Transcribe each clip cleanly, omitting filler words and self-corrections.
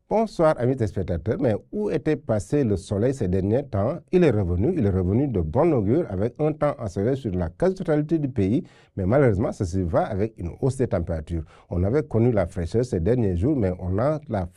Bonsoir amis téléspectateurs, mais où était passé le soleil ces derniers temps? Il est revenu de bon augure avec un temps ensoleillé sur la quasi-totalité du pays, mais malheureusement ceci va avec une hausse des températures. On avait connu la fraîcheur ces derniers jours, mais on a la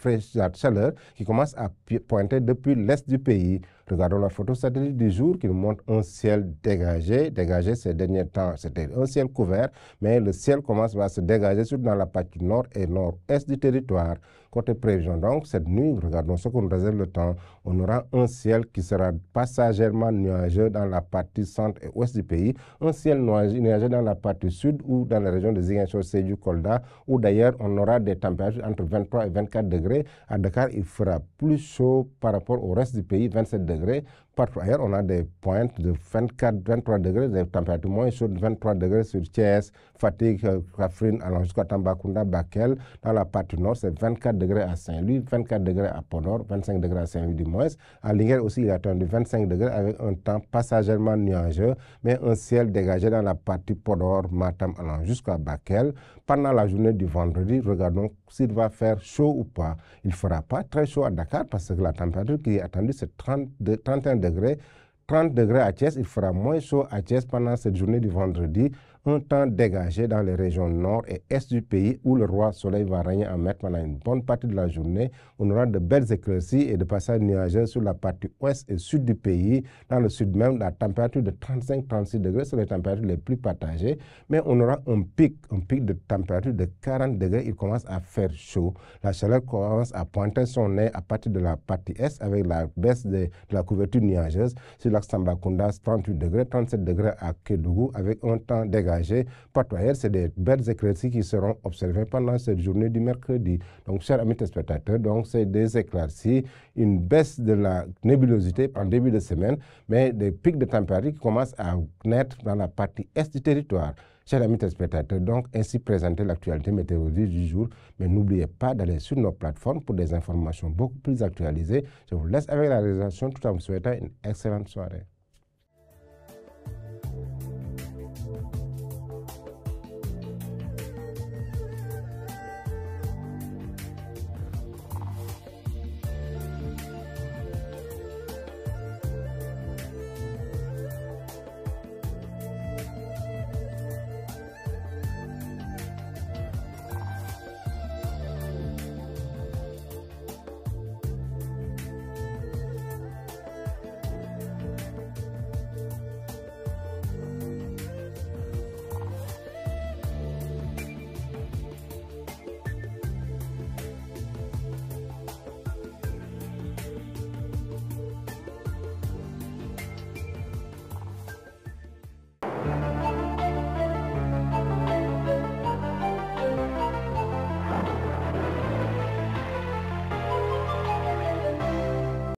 chaleur qui commence à pointer depuis l'est du pays. Regardons la photo satellite du jour qui nous montre un ciel dégagé ces derniers temps. C'était un ciel couvert, mais le ciel commence à se dégager surtout dans la partie nord et nord-est du territoire. Côté prévision, donc, cette nuit, regardons ce qu'on nous réserve le temps. On aura un ciel qui sera passagèrement nuageux dans la partie centre et ouest du pays, un ciel nuageux dans la partie sud ou dans la région de Ziguinchor, Sédhiou, Kolda, où d'ailleurs on aura des températures entre 23 et 24 degrés. À Dakar, il fera plus chaud par rapport au reste du pays, 27 degrés. Partout ailleurs, on a des pointes de 24-23 degrés, des températures moins chaudes, 23 degrés sur Thiès, Fatick, Kaffrine, allant jusqu'à Tambacounda, Bakel. Dans la partie nord, c'est 24 degrés à Saint-Louis, 24 degrés à Podor, 25 degrés à Saint-Louis du moins. À Linguère aussi, il est attendu 25 degrés avec un temps passagèrement nuageux, mais un ciel dégagé dans la partie Podor, Matam, allant jusqu'à Bakel. Pendant la journée du vendredi, regardons s'il va faire chaud ou pas. Il ne fera pas très chaud à Dakar parce que la température qui est attendue, c'est 31 degrés. 30 degrés à Thiès, il fera moins chaud à Thiès pendant cette journée du vendredi. Un temps dégagé dans les régions nord et est du pays où le roi soleil va régner en maître pendant une bonne partie de la journée. On aura de belles éclaircies et de passages nuageux sur la partie ouest et sud du pays. Dans le sud même, la température de 35-36 degrés sont les températures les plus partagées. Mais on aura un pic de température de 40 degrés. Il commence à faire chaud. La chaleur commence à pointer son nez à partir de la partie est avec la baisse de la couverture nuageuse. Sur l'axe Tambacounda, 38 degrés, 37 degrés à Kédougou avec un temps dégagé. Partout ailleurs, c'est des belles éclaircies qui seront observées pendant cette journée du mercredi. Donc, chers amis téléspectateurs, donc c'est des éclaircies, une baisse de la nébulosité en début de semaine, mais des pics de température qui commencent à naître dans la partie est du territoire. Chers amis téléspectateurs, donc ainsi présenter l'actualité météorologique du jour, mais n'oubliez pas d'aller sur nos plateformes pour des informations beaucoup plus actualisées. Je vous laisse avec la réalisation tout en vous souhaitant une excellente soirée.